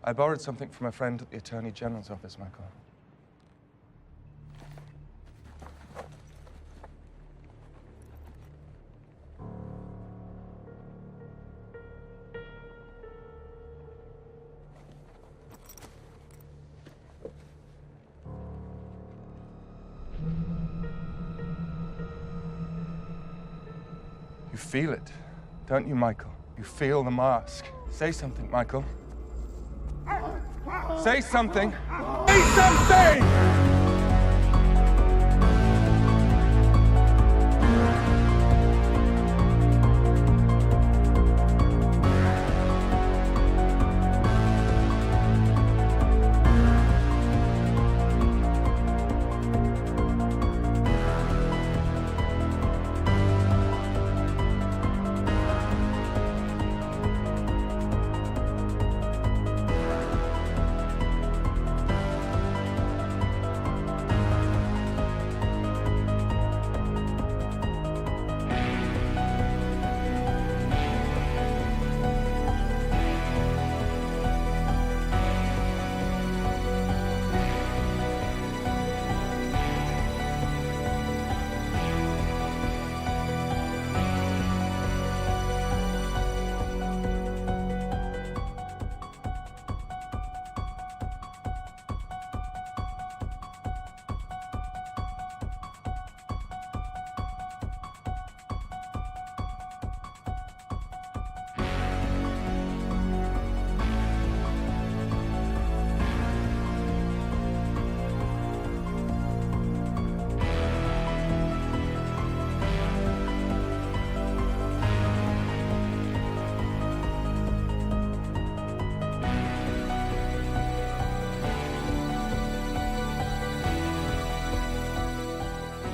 I borrowed something from a friend at the Attorney General's office, Michael. You feel it, don't you, Michael? You feel the mask. Say something, Michael. Say something! Say something!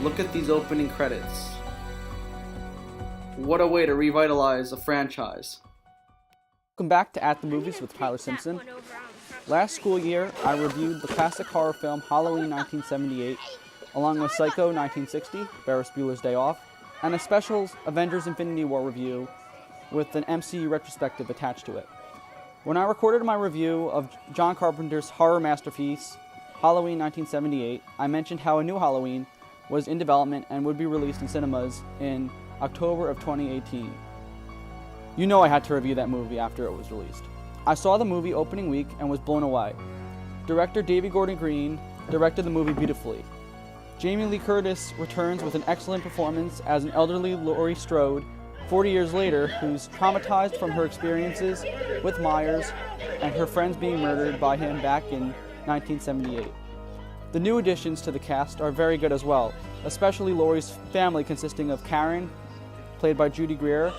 Look at these opening credits. What a way to revitalize a franchise. Welcome back to At the Movies with Tyler Simpson. Last school year, I reviewed the classic horror film Halloween 1978, along with Psycho 1960, Ferris Bueller's Day Off, and a special Avengers Infinity War review with an MCU retrospective attached to it. When I recorded my review of John Carpenter's horror masterpiece, Halloween 1978, I mentioned how a new Halloween was in development and would be released in cinemas in October of 2018. You know I had to review that movie after it was released. I saw the movie opening week and was blown away. Director David Gordon Green directed the movie beautifully. Jamie Lee Curtis returns with an excellent performance as an elderly Laurie Strode, 40 years later, who's traumatized from her experiences with Myers and her friends being murdered by him back in 1978. The new additions to the cast are very good as well, especially Laurie's family consisting of Karen, played by Judy Greer,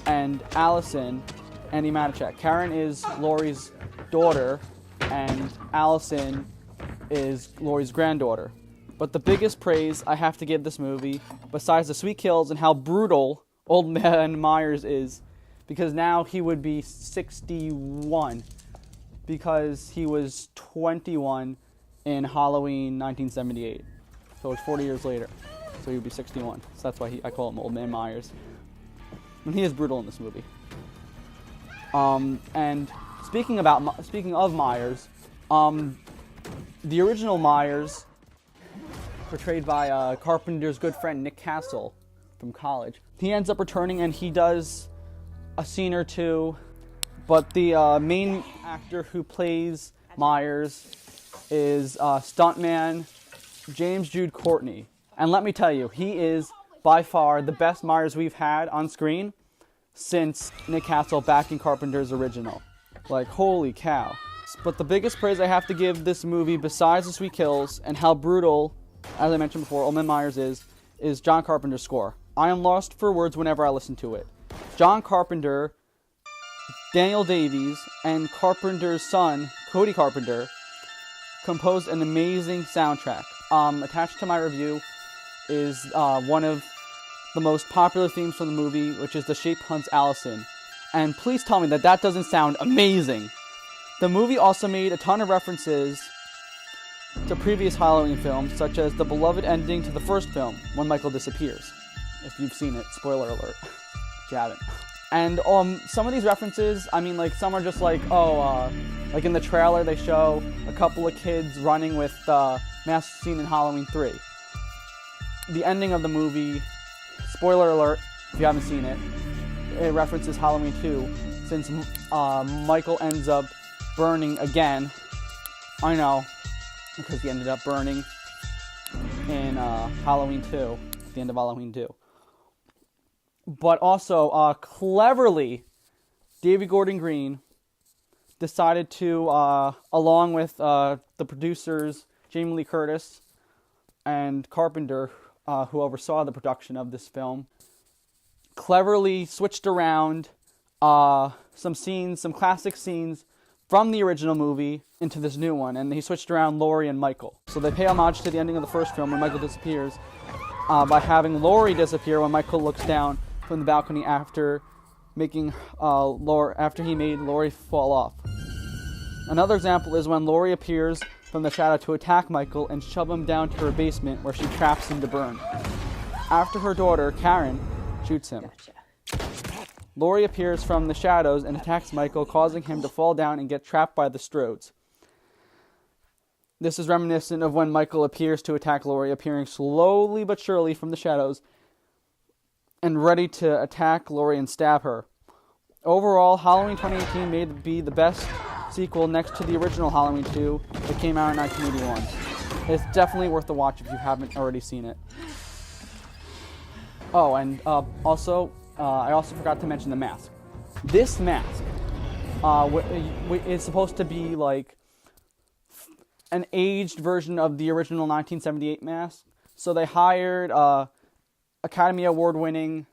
and Allison, Andy Matichak. Karen is Laurie's daughter, and Allison is Laurie's granddaughter. But the biggest praise I have to give this movie, besides the sweet kills and how brutal Old Man Myers is, because now he would be 61, because he was 21 in Halloween 1978. So it's 40 years later. So he would be 61. So that's why I call him Old Man Myers. And he is brutal in this movie. And speaking of Myers, the original Myers, portrayed by Carpenter's good friend Nick Castle from college, he ends up returning and he does a scene or two, but the main actor who plays Myers is stuntman James Jude Courtney. And let me tell you, he is by far the best Myers we've had on screen since Nick Castle back in Carpenter's original. Like, holy cow. But the biggest praise I have to give this movie, besides the sweet kills and how brutal, as I mentioned before, Old Man Myers is John Carpenter's score. I am lost for words whenever I listen to it. John Carpenter, Daniel Davies, and Carpenter's son, Cody Carpenter, composed an amazing soundtrack. Attached to my review is one of the most popular themes from the movie, which is The Shape Hunts Allison. And please tell me that that doesn't sound amazing. The movie also made a ton of references to previous Halloween films, such as the beloved ending to the first film, when Michael disappears. If you've seen it, spoiler alert, if you haven't. And some of these references, I mean, like, some are just like, like in the trailer they show a couple of kids running with masks seen in Halloween 3. The ending of the movie, spoiler alert if you haven't seen it, it references Halloween 2, since Michael ends up burning again. I know, because he ended up burning in Halloween 2, at the end of Halloween 2. But also, cleverly, David Gordon Green decided to, along with the producers, Jamie Lee Curtis and Carpenter, who oversaw the production of this film, cleverly switched around some scenes, some classic scenes from the original movie into this new one, and he switched around Laurie and Michael. So they pay homage to the ending of the first film when Michael disappears by having Laurie disappear when Michael looks down from the balcony after making after he made Laurie fall off. Another example is when Laurie appears from the shadow to attack Michael and shove him down to her basement where she traps him to burn. After her daughter, Karen, shoots him. Laurie appears from the shadows and attacks Michael, causing him to fall down and get trapped by the Strodes. This is reminiscent of when Michael appears to attack Laurie, appearing slowly but surely from the shadows and ready to attack Laurie and stab her. Overall, Halloween 2018 may be the best sequel next to the original Halloween 2 that came out in 1981. It's definitely worth the watch if you haven't already seen it. Oh, and also, I also forgot to mention the mask. This mask is supposed to be like an aged version of the original 1978 mask. So they hired Academy Award-winning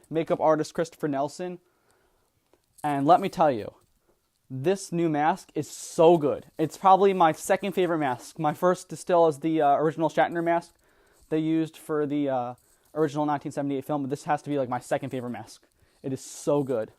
makeup artist Christopher Nelson. And let me tell you, this new mask is so good. It's probably my second favorite mask. My first still is the original Shatner mask they used for the original 1978 film, but this has to be like my second favorite mask. It is so good.